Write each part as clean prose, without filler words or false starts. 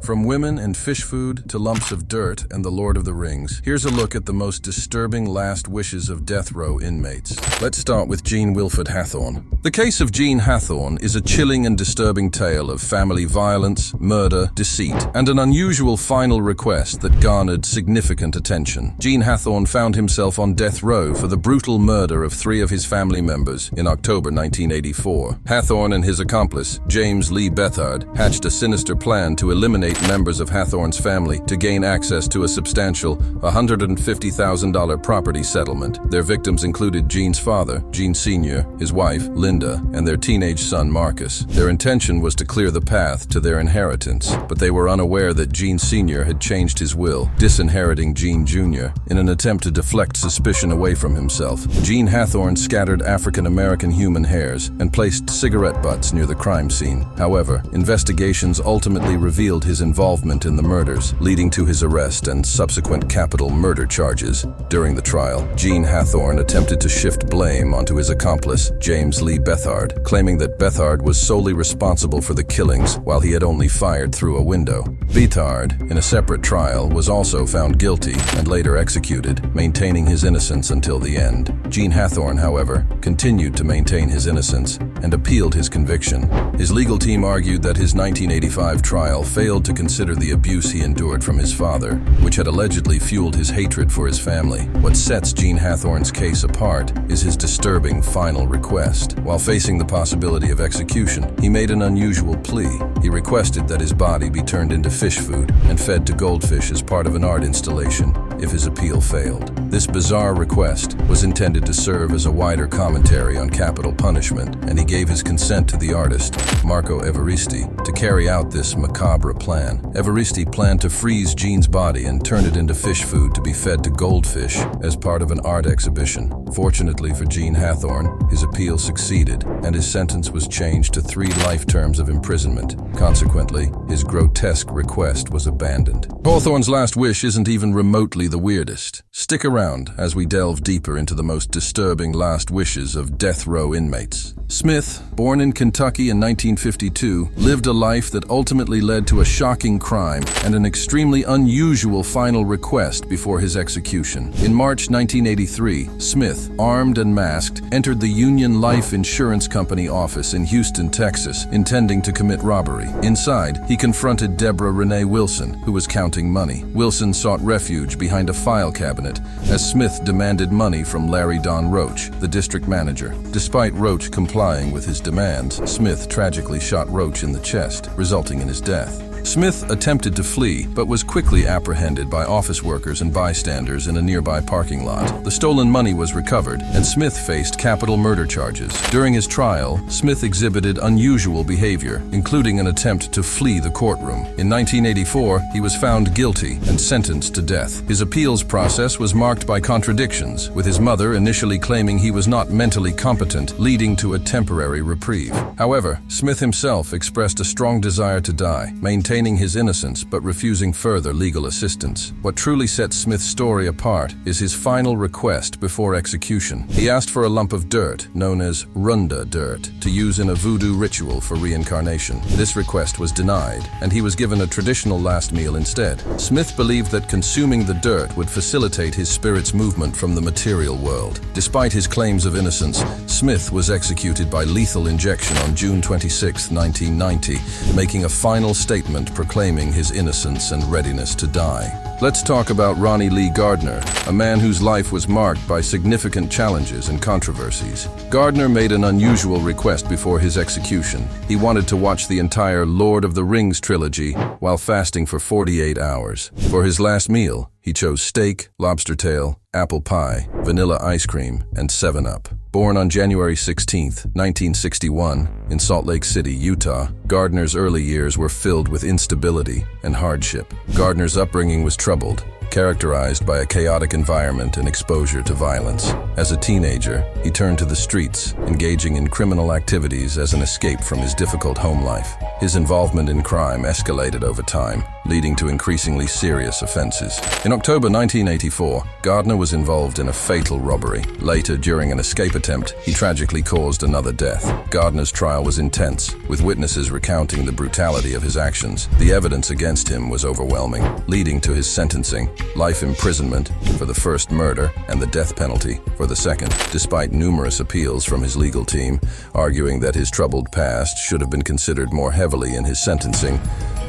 From women and fish food to lumps of dirt and the Lord of the Rings, here's a look at the most disturbing last wishes of death row inmates. Let's start with Jean Wilfred Hathorne. The case of Jean Hathorne is a chilling and disturbing tale of family violence, murder, deceit, and an unusual final request that garnered significant attention. Jean Hathorne found himself on death row for the brutal murder of 3 of his family members in October 1984. Hathorne and his accomplice, James Lee Bethard, hatched a sinister plan to eliminate members of Hathorne's family to gain access to a substantial $150,000 property settlement. Their victims included Jean's father, Jean Sr., his wife, Linda, and their teenage son, Marcus. Their intention was to clear the path to their inheritance, but they were unaware that Jean Sr. had changed his will, disinheriting Jean Jr. in an attempt to deflect suspicion away from himself. Jean Hathorne scattered African-American human hairs and placed cigarette butts near the crime scene. However, investigations ultimately revealed his involvement in the murders, leading to his arrest and subsequent capital murder charges. During the trial, Jean Hathorne attempted to shift blame onto his accomplice, James Lee Bethard, claiming that Bethard was solely responsible for the killings while he had only fired through a window. Bethard, in a separate trial, was also found guilty and later executed, maintaining his innocence until the end. Jean Hathorne, however, continued to maintain his innocence and appealed his conviction. His legal team argued that his 1985 trial failed to consider the abuse he endured from his father, which had allegedly fueled his hatred for his family. What sets Jean Hathorne's case apart is his disturbing final request. While facing the possibility of execution, he made an unusual plea. He requested that his body be turned into fish food and fed to goldfish as part of an art installation if his appeal failed. This bizarre request was intended to serve as a wider commentary on capital punishment, and he gave his consent to the artist, Marco Evaristi, to carry out this macabre plan. Evaristi planned to freeze Jean's body and turn it into fish food to be fed to goldfish as part of an art exhibition. Fortunately for Jean Hathorne, his appeal succeeded, and his sentence was changed to 3 life terms of imprisonment. Consequently, his grotesque request was abandoned. Hawthorne's last wish isn't even remotely the weirdest. Stick around as we delve deeper into the most disturbing last wishes of death row inmates. Smith, born in Kentucky in 1952, lived a life that ultimately led to a shocking crime and an extremely unusual final request before his execution. In March 1983, Smith, armed and masked, entered the Union Life Insurance Company office in Houston, Texas, intending to commit robbery. Inside, he confronted Deborah Renee Wilson, who was counting money. Wilson sought refuge behind a file cabinet as Smith demanded money from Larry Don Roach, the district manager. Despite Roach complying with his demands, Smith tragically shot Roach in the chest, resulting in his death. Smith attempted to flee, but was quickly apprehended by office workers and bystanders in a nearby parking lot. The stolen money was recovered, and Smith faced capital murder charges. During his trial, Smith exhibited unusual behavior, including an attempt to flee the courtroom. In 1984, he was found guilty and sentenced to death. His appeals process was marked by contradictions, with his mother initially claiming he was not mentally competent, leading to a temporary reprieve. However, Smith himself expressed a strong desire to die, maintaining his innocence but refusing further legal assistance. What truly sets Smith's story apart is his final request before execution. He asked for a lump of dirt, known as Runda dirt, to use in a voodoo ritual for reincarnation. This request was denied, and he was given a traditional last meal instead. Smith believed that consuming the dirt would facilitate his spirit's movement from the material world. Despite his claims of innocence, Smith was executed by lethal injection on June 26, 1990, making a final statement proclaiming his innocence and readiness to die. Let's talk about Ronnie Lee Gardner, a man whose life was marked by significant challenges and controversies. Gardner made an unusual request before his execution. He wanted to watch the entire Lord of the Rings trilogy while fasting for 48 hours. For his last meal, he chose steak, lobster tail, apple pie, vanilla ice cream, and 7-Up. Born on January 16, 1961, in Salt Lake City, Utah, Gardner's early years were filled with instability and hardship. Gardner's upbringing was troubled, characterized by a chaotic environment and exposure to violence. As a teenager, he turned to the streets, engaging in criminal activities as an escape from his difficult home life. His involvement in crime escalated over time, leading to increasingly serious offenses. In October 1984, Gardner was involved in a fatal robbery. Later, during an escape attempt, he tragically caused another death. Gardner's trial was intense, with witnesses recounting the brutality of his actions. The evidence against him was overwhelming, leading to his sentencing, life imprisonment for the first murder and the death penalty for the second, despite numerous appeals from his legal team, arguing that his troubled past should have been considered more heavily in his sentencing.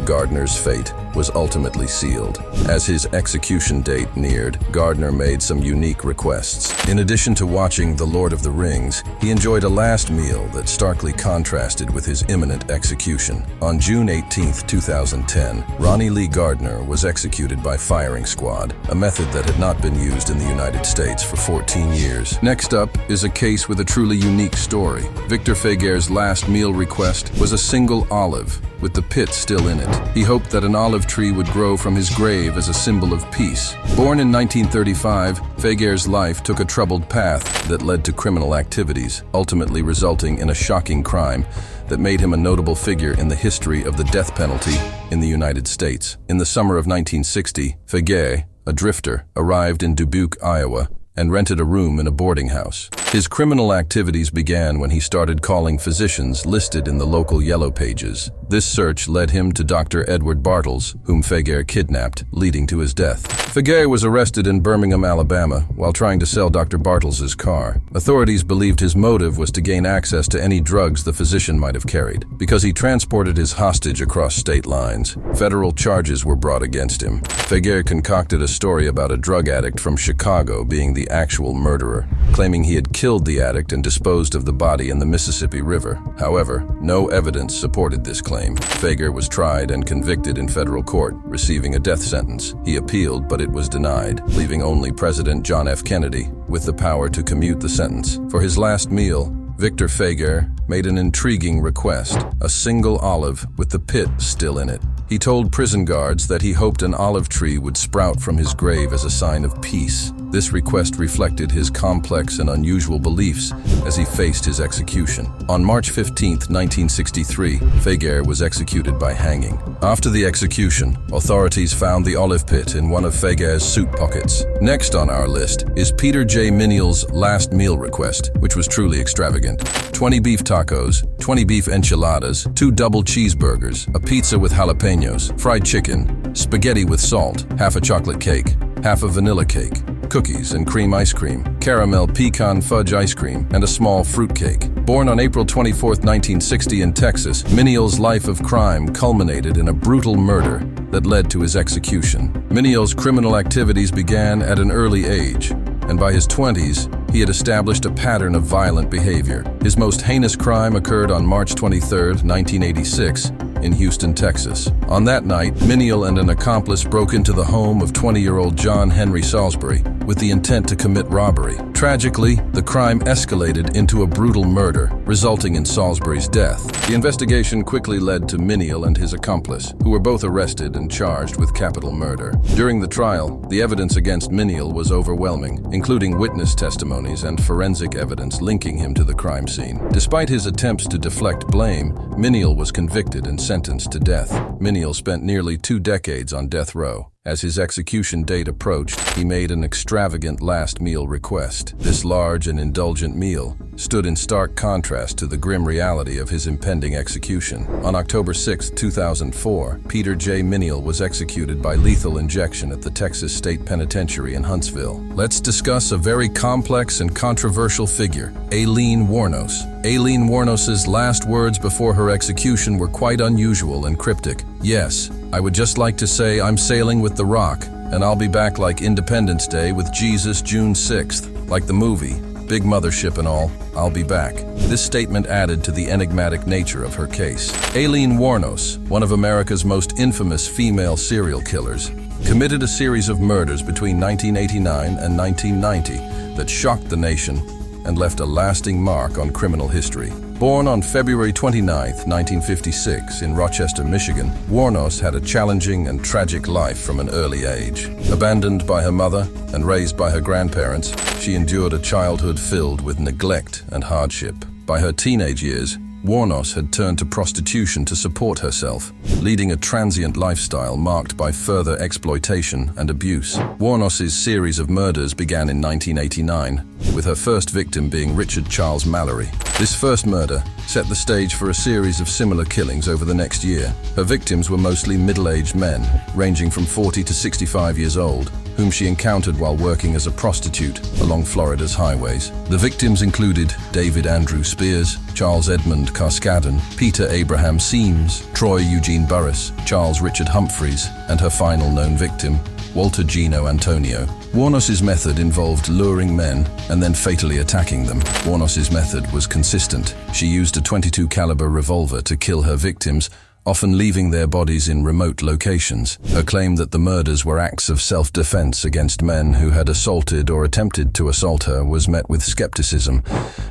Gardner's fate was ultimately sealed. As his execution date neared, Gardner made some unique requests. In addition to watching The Lord of the Rings, he enjoyed a last meal that starkly contrasted with his imminent execution. On June 18, 2010, Ronnie Lee Gardner was executed by firing squad, a method that had not been used in the United States for 14 years. Next up is a case with a truly unique story. Victor Feguer's last meal request was a single olive, with the pit still in it. He hoped that an olive tree would grow from his grave as a symbol of peace. Born in 1935, Feguer's life took a troubled path that led to criminal activities, ultimately resulting in a shocking crime that made him a notable figure in the history of the death penalty in the United States. In the summer of 1960, Feguer, a drifter, arrived in Dubuque, Iowa, and rented a room in a boarding house. His criminal activities began when he started calling physicians listed in the local Yellow Pages. This search led him to Dr. Edward Bartles, whom Feguer kidnapped, leading to his death. Feguer was arrested in Birmingham, Alabama, while trying to sell Dr. Bartles' car. Authorities believed his motive was to gain access to any drugs the physician might have carried. Because he transported his hostage across state lines, federal charges were brought against him. Feguer concocted a story about a drug addict from Chicago being the actual murderer, claiming he had killed the addict and disposed of the body in the Mississippi River. However, no evidence supported this claim. Feguer was tried and convicted in federal court, receiving a death sentence. He appealed, but it was denied, leaving only President John F. Kennedy with the power to commute the sentence. For his last meal, Victor Feguer made an intriguing request, a single olive with the pit still in it. He told prison guards that he hoped an olive tree would sprout from his grave as a sign of peace. This request reflected his complex and unusual beliefs as he faced his execution. On March 15, 1963, Feguer was executed by hanging. After the execution, authorities found the olive pit in one of Feguer's suit pockets. Next on our list is Peter J. Minial's last meal request, which was truly extravagant. 20 beef tacos, 20 beef enchiladas, 2 double cheeseburgers, a pizza with jalapenos, fried chicken, spaghetti with salt, half a chocolate cake, half a vanilla cake, cookies and cream ice cream, caramel pecan fudge ice cream, and a small fruit cake. Born on April 24, 1960 in Texas, Minial's life of crime culminated in a brutal murder that led to his execution. Minial's criminal activities began at an early age, and by his 20s, he had established a pattern of violent behavior. His most heinous crime occurred on March 23, 1986, in Houston, Texas. On that night, Minial and an accomplice broke into the home of 20-year-old John Henry Salisbury with the intent to commit robbery. Tragically, the crime escalated into a brutal murder, resulting in Salisbury's death. The investigation quickly led to Minial and his accomplice, who were both arrested and charged with capital murder. During the trial, the evidence against Minial was overwhelming, including witness testimonies and forensic evidence linking him to the crime scene. Despite his attempts to deflect blame, Minial was convicted and sentenced to death. Minial spent nearly 2 decades on death row. As his execution date approached, he made an extravagant last meal request. This large and indulgent meal stood in stark contrast to the grim reality of his impending execution. On October 6, 2004, Peter J. Minial was executed by lethal injection at the Texas State Penitentiary in Huntsville. Let's discuss a very complex and controversial figure, Aileen Wuornos. Aileen Wuornos's last words before her execution were quite unusual and cryptic. "Yes, I would just like to say I'm sailing with the Rock, and I'll be back like Independence Day with Jesus June 6th, like the movie. Big mothership and all, I'll be back." This statement added to the enigmatic nature of her case. Aileen Wuornos, one of America's most infamous female serial killers, committed a series of murders between 1989 and 1990 that shocked the nation and left a lasting mark on criminal history. Born on February 29, 1956, in Rochester, Michigan, Wuornos had a challenging and tragic life from an early age. Abandoned by her mother and raised by her grandparents, she endured a childhood filled with neglect and hardship. By her teenage years, Wuornos had turned to prostitution to support herself, leading a transient lifestyle marked by further exploitation and abuse. Wuornos's series of murders began in 1989, with her first victim being Richard Charles Mallory. This first murder set the stage for a series of similar killings over the next year. Her victims were mostly middle-aged men, ranging from 40 to 65 years old, whom she encountered while working as a prostitute along Florida's highways. The victims included David Andrew Spears, Charles Edmund Carskadden, Peter Abraham Seams, Troy Eugene Burris, Charles Richard Humphreys, and her final known victim, Walter Gino Antonio. Wuornos's method involved luring men and then fatally attacking them. Wuornos's method was consistent. She used a .22 caliber revolver to kill her victims, often leaving their bodies in remote locations. Her claim that the murders were acts of self-defense against men who had assaulted or attempted to assault her was met with skepticism,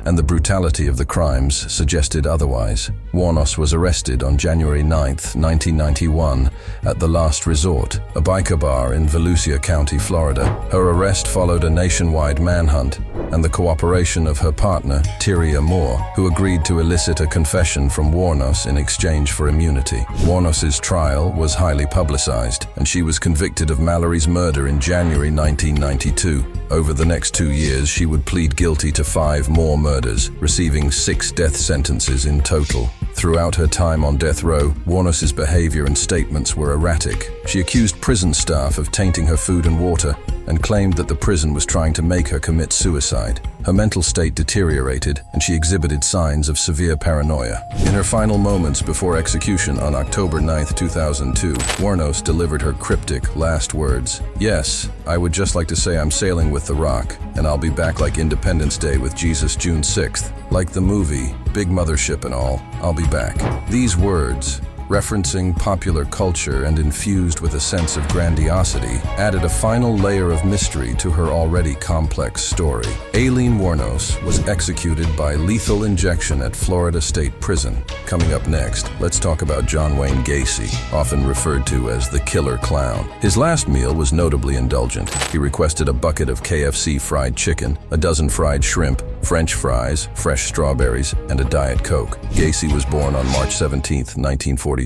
and the brutality of the crimes suggested otherwise. Wuornos was arrested on January 9, 1991, at The Last Resort, a biker bar in Volusia County, Florida. Her arrest followed a nationwide manhunt and the cooperation of her partner, Tyria Moore, who agreed to elicit a confession from Wuornos in exchange for immunity. Wuornos's trial was highly publicized, and she was convicted of Mallory's murder in January 1992. Over the next 2 years, she would plead guilty to 5 more murders, receiving 6 death sentences in total. Throughout her time on death row, Wuornos's behavior and statements were erratic. She accused prison staff of tainting her food and water and claimed that the prison was trying to make her commit suicide. Her mental state deteriorated, and she exhibited signs of severe paranoia. In her final moments before execution on October 9, 2002, Wuornos delivered her cryptic last words. "Yes, I would just like to say I'm sailing with the Rock, and I'll be back like Independence Day with Jesus June 6th. Like the movie, big mothership and all, I'll be back." These words, referencing popular culture and infused with a sense of grandiosity, added a final layer of mystery to her already complex story. Aileen Wuornos was executed by lethal injection at Florida State Prison. Coming up next, let's talk about John Wayne Gacy, often referred to as the Killer Clown. His last meal was notably indulgent. He requested a bucket of KFC fried chicken, a dozen fried shrimp, French fries, fresh strawberries, and a Diet Coke. Gacy was born on March 17, 1942,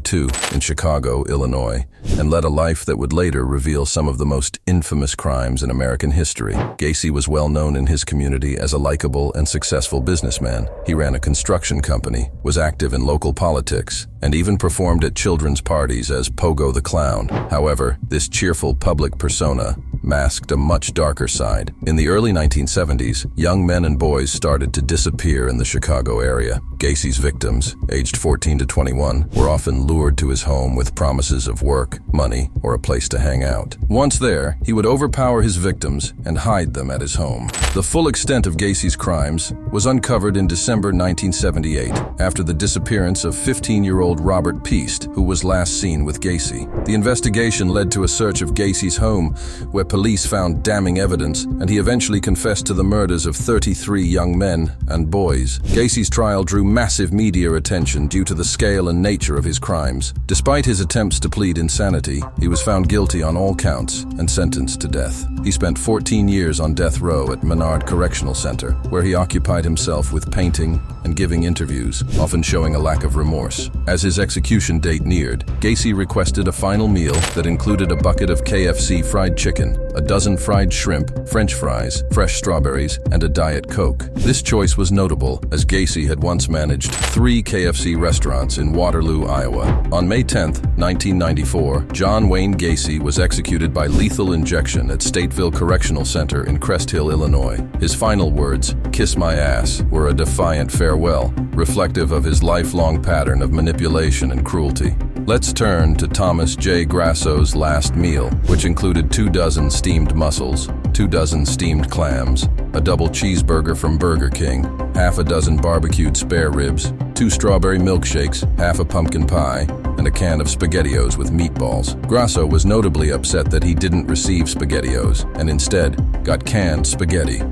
in Chicago, Illinois, and led a life that would later reveal some of the most infamous crimes in American history. Gacy was well known in his community as a likable and successful businessman. He ran a construction company, was active in local politics, and even performed at children's parties as Pogo the Clown. However, this cheerful public persona masked a much darker side. In the early 1970s, young men and boys started to disappear in the Chicago area. Gacy's victims, aged 14 to 21, were often lured to his home with promises of work, money, or a place to hang out. Once there, he would overpower his victims and hide them at his home. The full extent of Gacy's crimes was uncovered in December 1978, after the disappearance of 15-year-old Robert Piest, who was last seen with Gacy. The investigation led to a search of Gacy's home, where police found damning evidence, and he eventually confessed to the murders of 33 young men and boys. Gacy's trial drew massive media attention due to the scale and nature of his crimes. Despite his attempts to plead insanity, he was found guilty on all counts and sentenced to death. He spent 14 years on death row at Menard Correctional Center, where he occupied himself with painting and giving interviews, often showing a lack of remorse. As his execution date neared, Gacy requested a final meal that included a bucket of KFC fried chicken, a dozen fried shrimp, French fries, fresh strawberries, and a Diet Coke. This choice was notable, as Gacy had once managed 3 KFC restaurants in Waterloo, Iowa. On May 10, 1994, John Wayne Gacy was executed by lethal injection at Stateville Correctional Center in Crest Hill, Illinois. His final words, "Kiss my ass," were a defiant farewell, reflective of his lifelong pattern of manipulation and cruelty. Let's turn to Thomas J. Grasso's last meal, which included 2 dozen steamed mussels, 2 dozen steamed clams, a double cheeseburger from Burger King, half a dozen barbecued spare ribs, 2 strawberry milkshakes, half a pumpkin pie, and a can of SpaghettiOs with meatballs. Grasso was notably upset that he didn't receive SpaghettiOs and instead got canned spaghetti.